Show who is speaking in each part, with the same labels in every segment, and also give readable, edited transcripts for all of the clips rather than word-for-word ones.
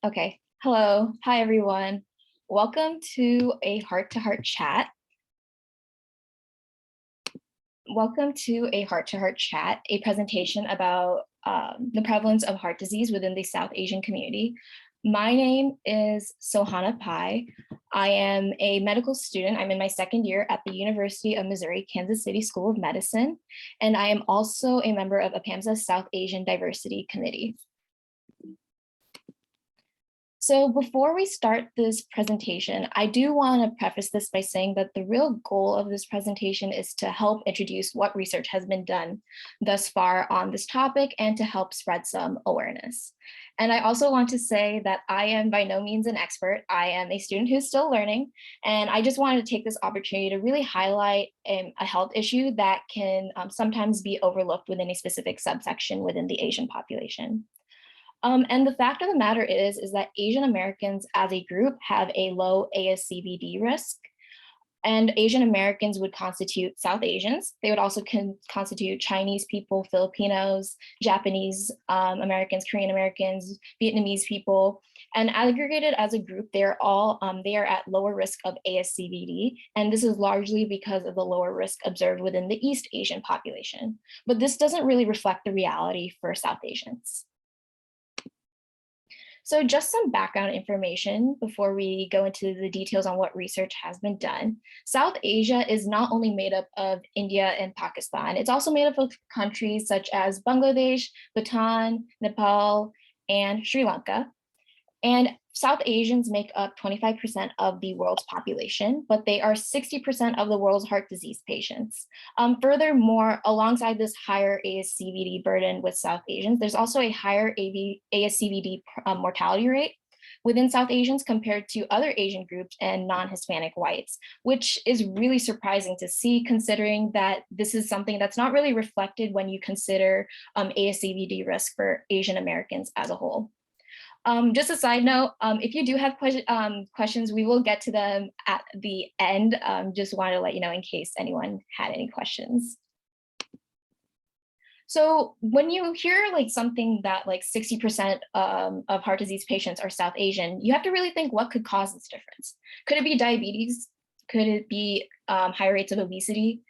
Speaker 1: Okay. Hello. Hi, everyone. Welcome to a heart-to-heart chat. Welcome to a heart-to-heart chat, a presentation about the prevalence of heart disease within the South Asian community. My name is Sohana Pai. I am a medical student. I'm in my second year at the University of Missouri, Kansas City School of Medicine, and I am also a member of APAMSA South Asian Diversity Committee. So before we start this presentation, I do want to preface this by saying that the real goal of this presentation is to help introduce what research has been done thus far on this topic and to help spread some awareness. And I also want to say that I am by no means an expert. I am a student who's still learning, and I just wanted to take this opportunity to really highlight a health issue that can sometimes be overlooked within a specific subsection within the Asian population. And the fact of the matter is that Asian Americans as a group have a low ASCVD risk, and Asian Americans would constitute South Asians. They would also constitute Chinese people, Filipinos, Japanese Americans, Korean Americans, Vietnamese people, and aggregated as a group, they are at lower risk of ASCVD, and this is largely because of the lower risk observed within the East Asian population. But this doesn't really reflect the reality for South Asians. So just some background information before we go into the details on what research has been done. South Asia is not only made up of India and Pakistan, it's also made up of countries such as Bangladesh, Bhutan, Nepal, and Sri Lanka. And South Asians make up 25% of the world's population, but they are 60% of the world's heart disease patients. Furthermore, alongside this higher ASCVD burden with South Asians, there's also a higher ASCVD mortality rate within South Asians compared to other Asian groups and non-Hispanic whites, which is really surprising to see considering that this is something that's not really reflected when you consider ASCVD risk for Asian Americans as a whole. Just a side note, if you do have questions, we will get to them at the end. Just wanted to let you know in case anyone had any questions. So when you hear like something that like 60% of heart disease patients are South Asian, you have to really think what could cause this difference. Could it be diabetes? Could it be higher rates of obesity?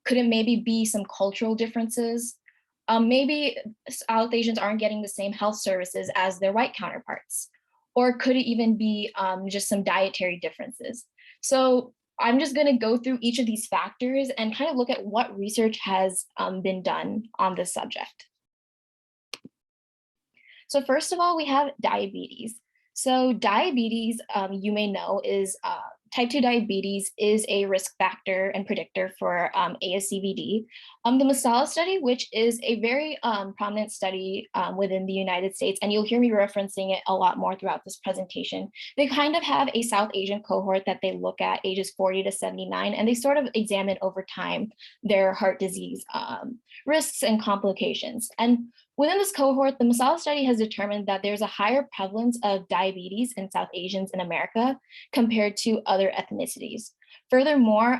Speaker 1: Could it maybe be some cultural differences? Maybe South Asians aren't getting the same health services as their white counterparts, or could it even be just some dietary differences? So I'm just going to go through each of these factors and kind of look at what research has been done on this subject. So first of all, we have diabetes. So diabetes, you may know, is type 2 diabetes is a risk factor and predictor for ASCVD. The Masala study, which is a very prominent study within the United States, and you'll hear me referencing it a lot more throughout this presentation, they kind of have a South Asian cohort that they look at ages 40 to 79, and they sort of examine over time their heart disease risks and complications. And within this cohort, the Masala study has determined that there's a higher prevalence of diabetes in South Asians in America compared to other ethnicities. Furthermore,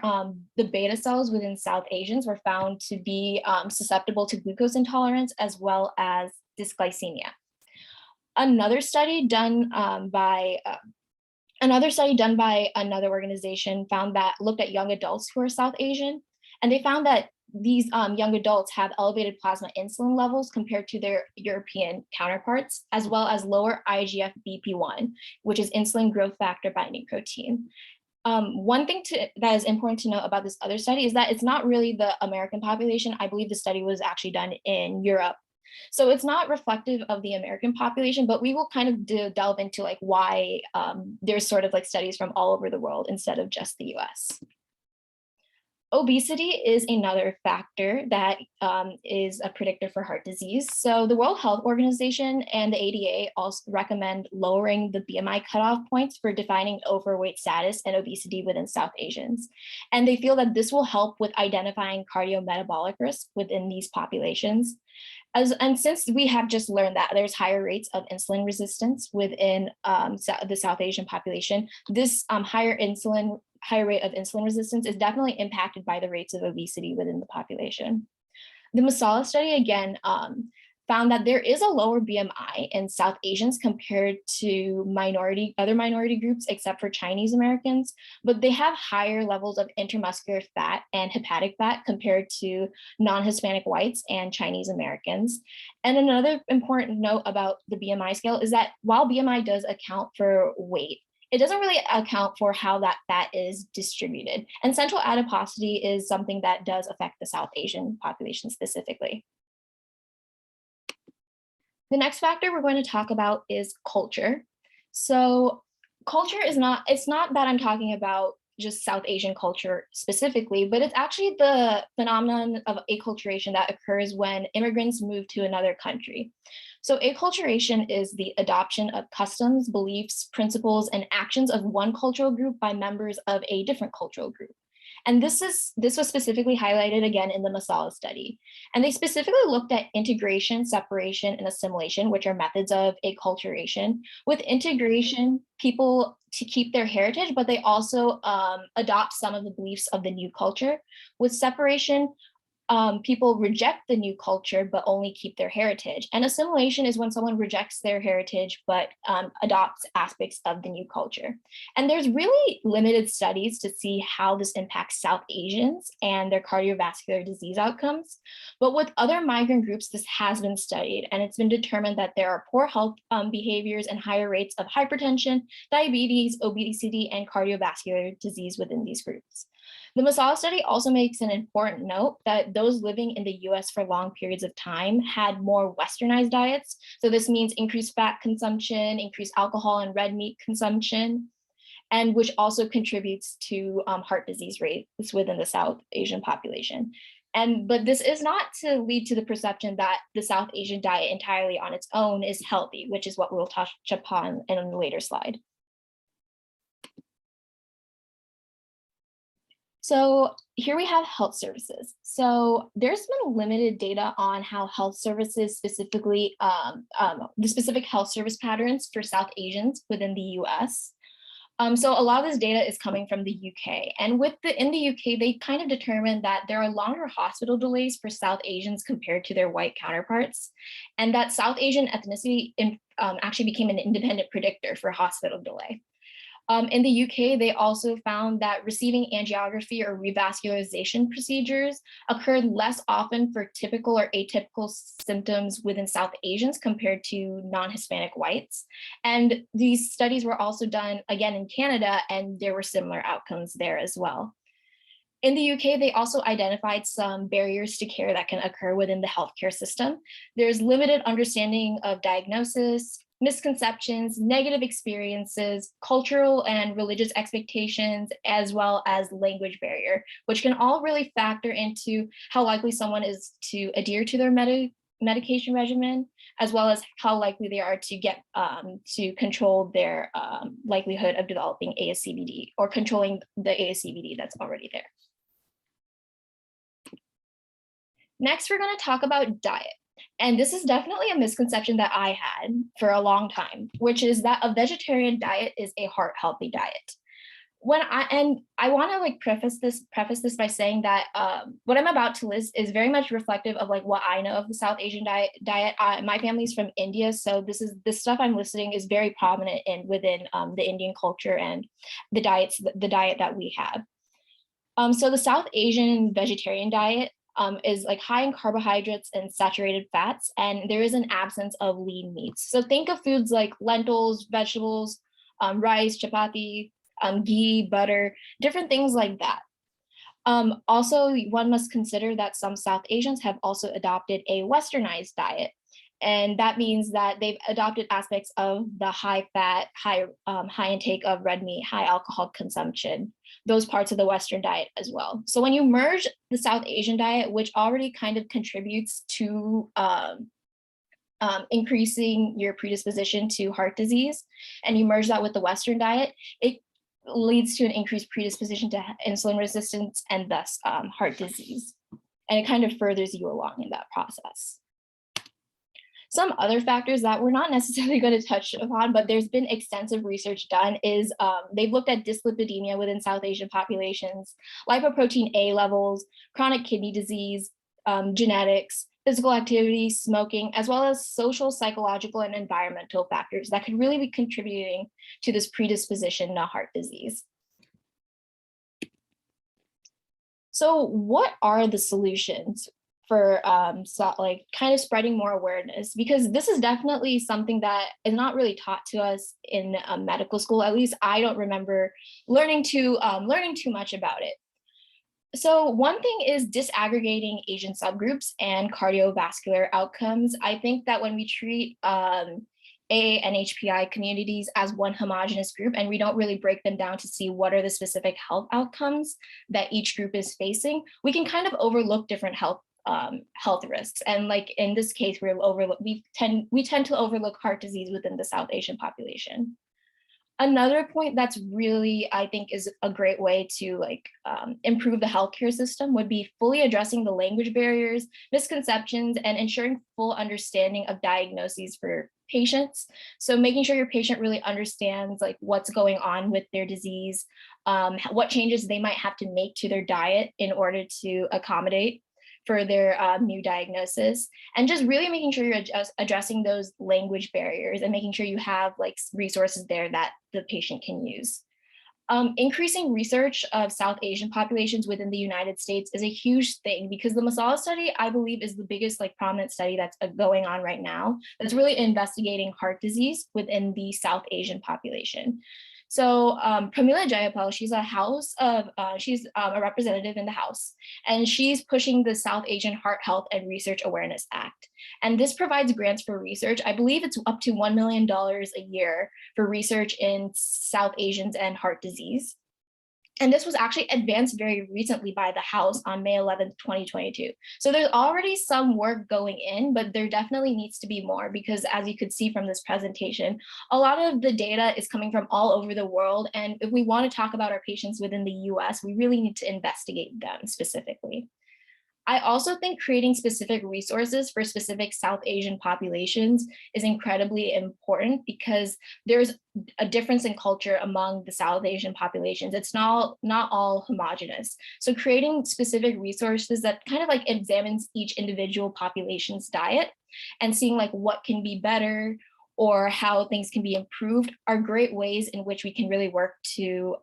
Speaker 1: the beta cells within South Asians were found to be susceptible to glucose intolerance as well as dysglycemia. Another study done by another organization looked at young adults who are South Asian, and they found that these young adults have elevated plasma insulin levels compared to their European counterparts, as well as lower IGF-BP1, which is insulin growth factor binding protein. One thing that is important to note about this other study is that it's not really the American population. I believe the study was actually done in Europe. So it's not reflective of the American population, but we will kind of delve into like why there's sort of like studies from all over the world instead of just the US. Obesity is another factor that is a predictor for heart disease. So the World Health Organization and the ADA also recommend lowering the BMI cutoff points for defining overweight status and obesity within South Asians. And they feel that this will help with identifying cardiometabolic risk within these populations. And since we have just learned that there's higher rates of insulin resistance within the South Asian population, this higher rate of insulin resistance is definitely impacted by the rates of obesity within the population. The Masala study, again, found that there is a lower BMI in South Asians compared to other minority groups, except for Chinese Americans, but they have higher levels of intermuscular fat and hepatic fat compared to non-Hispanic whites and Chinese Americans. And another important note about the BMI scale is that while BMI does account for weight, it doesn't really account for how that fat is distributed. And central adiposity is something that does affect the South Asian population specifically. The next factor we're going to talk about is culture. So culture it's not that I'm talking about just South Asian culture specifically, but it's actually the phenomenon of acculturation that occurs when immigrants move to another country. So acculturation is the adoption of customs, beliefs, principles, and actions of one cultural group by members of a different cultural group. And this was specifically highlighted again in the Masala study. And they specifically looked at integration, separation, and assimilation, which are methods of acculturation. With integration, people to keep their heritage, but they also adopt some of the beliefs of the new culture. With separation, people reject the new culture, but only keep their heritage. And assimilation is when someone rejects their heritage, but adopts aspects of the new culture. And there's really limited studies to see how this impacts South Asians and their cardiovascular disease outcomes. But with other migrant groups, this has been studied, and it's been determined that there are poor health behaviors and higher rates of hypertension, diabetes, obesity, and cardiovascular disease within these groups. The Masala study also makes an important note that those living in the US for long periods of time had more westernized diets. So this means increased fat consumption, increased alcohol and red meat consumption, and which also contributes to heart disease rates within the South Asian population. But this is not to lead to the perception that the South Asian diet entirely on its own is healthy, which is what we'll touch upon in a later slide. So here we have health services. So there's been limited data on how health services specifically, the specific health service patterns for South Asians within the US. So a lot of this data is coming from the UK. And in the UK, they kind of determined that there are longer hospital delays for South Asians compared to their white counterparts, and that South Asian ethnicity actually became an independent predictor for hospital delay. In the UK, they also found that receiving angiography or revascularization procedures occurred less often for typical or atypical symptoms within South Asians compared to non-Hispanic whites. And these studies were also done again in Canada, and there were similar outcomes there as well. In the UK, they also identified some barriers to care that can occur within the healthcare system. There's limited understanding of diagnosis, misconceptions, negative experiences, cultural and religious expectations, as well as language barrier, which can all really factor into how likely someone is to adhere to their medication regimen, as well as how likely they are to get to control their likelihood of developing ASCVD or controlling the ASCVD that's already there. Next, we're going to talk about diet. And this is definitely a misconception that I had for a long time, which is that a vegetarian diet is a heart healthy diet. I want to like preface this by saying that what I'm about to list is very much reflective of like what I know of the South Asian diet. My family's from India, so this stuff I'm listing is very prominent within the Indian culture and the diet that we have. So the South Asian vegetarian diet is like high in carbohydrates and saturated fats, and there is an absence of lean meats. So think of foods like lentils, vegetables, rice, chapati, ghee, butter, different things like that. Also, one must consider that some South Asians have also adopted a westernized diet. And that means that they've adopted aspects of the high fat, high intake of red meat, high alcohol consumption, those parts of the Western diet as well. So when you merge the South Asian diet, which already kind of contributes to increasing your predisposition to heart disease, and you merge that with the Western diet, it leads to an increased predisposition to insulin resistance and thus heart disease. And it kind of furthers you along in that process. Some other factors that we're not necessarily going to touch upon, but there's been extensive research done, is they've looked at dyslipidemia within South Asian populations, lipoprotein A levels, chronic kidney disease, genetics, physical activity, smoking, as well as social, psychological, and environmental factors that could really be contributing to this predisposition to heart disease. So what are the solutions for like kind of spreading more awareness? Because this is definitely something that is not really taught to us in medical school. At least I don't remember learning too much about it. So one thing is disaggregating Asian subgroups and cardiovascular outcomes. I think that when we treat AA and HPI communities as one homogeneous group, and we don't really break them down to see what are the specific health outcomes that each group is facing, we can kind of overlook different health risks. And like in this case, we tend to overlook heart disease within the South Asian population. Another point that's really, I think, is a great way to like improve the healthcare system would be fully addressing the language barriers, misconceptions, and ensuring full understanding of diagnoses for patients. So making sure your patient really understands like what's going on with their disease, what changes they might have to make to their diet in order to accommodate for their new diagnosis, and just really making sure you're addressing those language barriers and making sure you have like resources there that the patient can use. Increasing research of South Asian populations within the United States is a huge thing, because the Masala study, I believe, is the biggest like prominent study that's going on right now that's really investigating heart disease within the South Asian population. So Pramila Jayapal, she's a representative in the House, and she's pushing the South Asian Heart Health and Research Awareness Act. And this provides grants for research. I believe it's up to $1 million a year for research in South Asians and heart disease. And this was actually advanced very recently by the House on May 11th, 2022. So there's already some work going in, but there definitely needs to be more, because as you could see from this presentation, a lot of the data is coming from all over the world. And if we want to talk about our patients within the US, we really need to investigate them specifically. I also think creating specific resources for specific South Asian populations is incredibly important, because there's a difference in culture among the South Asian populations. It's not all homogenous. So creating specific resources that kind of like examines each individual population's diet and seeing like what can be better or how things can be improved are great ways in which we can really work to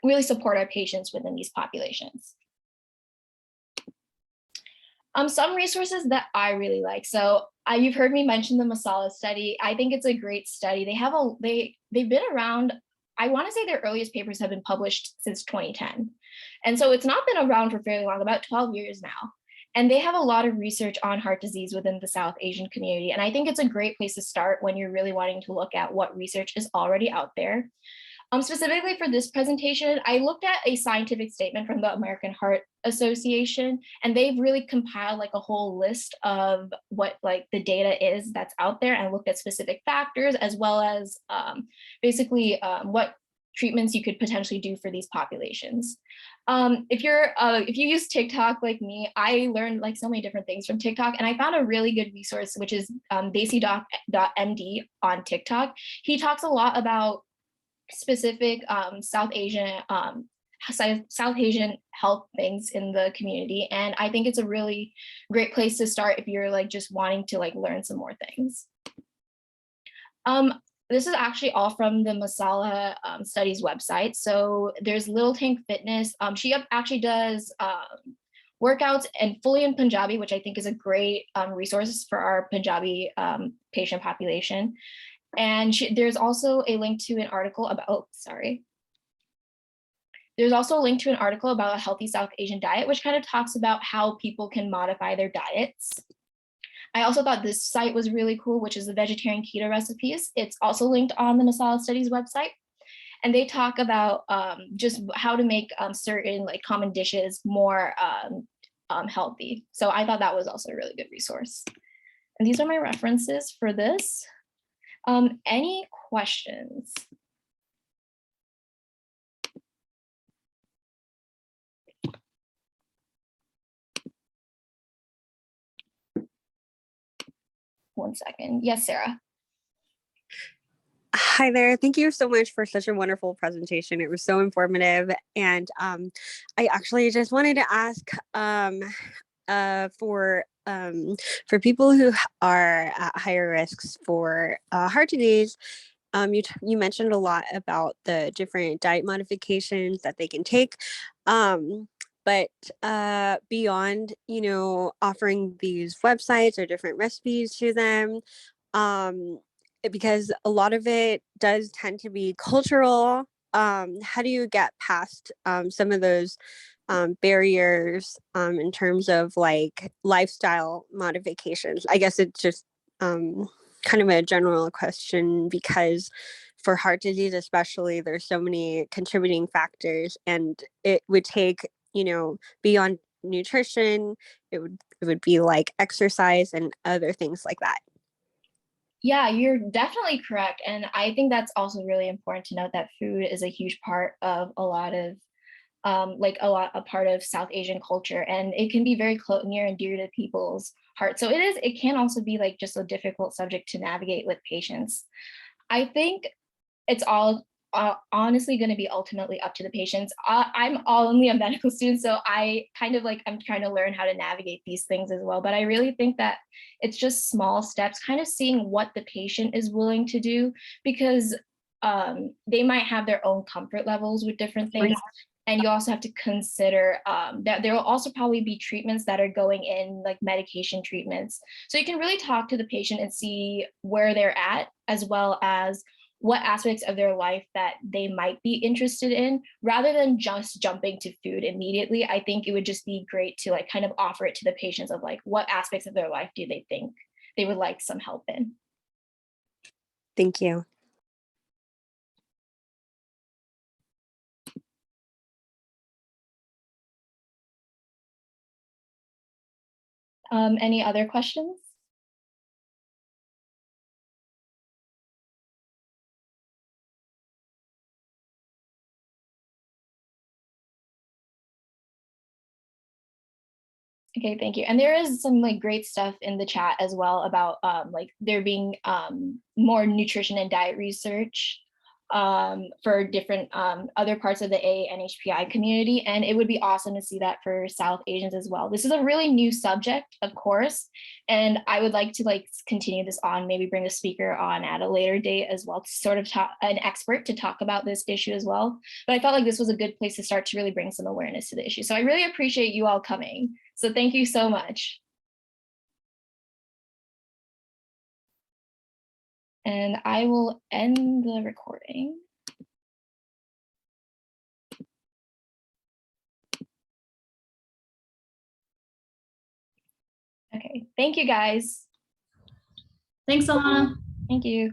Speaker 1: really support our patients within these populations. Some resources that I really like. So you've heard me mention the Masala study. I think it's a great study. They've been around. I want to say their earliest papers have been published since 2010. And so it's not been around for fairly long, about 12 years now. And they have a lot of research on heart disease within the South Asian community. And I think it's a great place to start when you're really wanting to look at what research is already out there. Specifically for this presentation, I looked at a scientific statement from the American Heart Association, and they've really compiled like a whole list of what like the data is that's out there, and looked at specific factors as well as basically what treatments you could potentially do for these populations. If you use TikTok like me, I learned like so many different things from TikTok, and I found a really good resource, which is Desi.md on TikTok. He talks a lot about specific South Asian health things in the community, and I think it's a really great place to start if you're like just wanting to like learn some more things. This is actually all from the Masala Studies website. So there's Little Tank Fitness. She actually does workouts and fully in Punjabi, which I think is a great resource for our Punjabi patient population. And there's also a link to an article about, There's also a link to an article about a healthy South Asian diet, which kind of talks about how people can modify their diets. I also thought this site was really cool, which is the vegetarian keto recipes. It's also linked on the Masala Studies website. And they talk about just how to make certain like common dishes more healthy. So I thought that was also a really good resource. And these are my references for this. Any questions? One second. Yes, Sarah.
Speaker 2: Hi there. Thank you so much for such a wonderful presentation. It was so informative. And I actually just wanted to ask, for people who are at higher risks for heart disease, you mentioned a lot about the different diet modifications that they can take. But beyond, offering these websites or different recipes to them, um, because a lot of it does tend to be cultural. How do you get past some of those barriers in terms of like lifestyle modifications? I guess it's just kind of a general question because for heart disease especially, there's so many contributing factors, and it would take, beyond nutrition, it would be like exercise and other things like that.
Speaker 1: Yeah, you're definitely correct. And I think that's also really important to note that food is a huge part of a lot of a part of South Asian culture, and it can be very close, near and dear to people's hearts. So it can also be like just a difficult subject to navigate with patients. I think it's all honestly going to be ultimately up to the patients. I'm only a medical student, so I kind of like, I'm trying to learn how to navigate these things as well. But I really think that it's just small steps, kind of seeing what the patient is willing to do, because they might have their own comfort levels with different things. And you also have to consider that there will also probably be treatments that are going in, like medication treatments. So you can really talk to the patient and see where they're at, as well as what aspects of their life that they might be interested in, rather than just jumping to food immediately. I think it would just be great to like kind of offer it to the patients of like, what aspects of their life do they think they would like some help in?
Speaker 2: Thank you.
Speaker 1: Any other questions? Okay, thank you. And there is some like great stuff in the chat as well about like there being more nutrition and diet research for different other parts of the ANHPI community. And it would be awesome to see that for South Asians as well. This is a really new subject, of course, and I would like to like continue this on, maybe bring a speaker on at a later date as well, to sort of talk, an expert to talk about this issue as well. But I felt like this was a good place to start to really bring some awareness to the issue. So I really appreciate you all coming. So thank you so much. And I will end the recording. Okay, thank you guys.
Speaker 3: Thanks, Sohana.
Speaker 1: Thank you.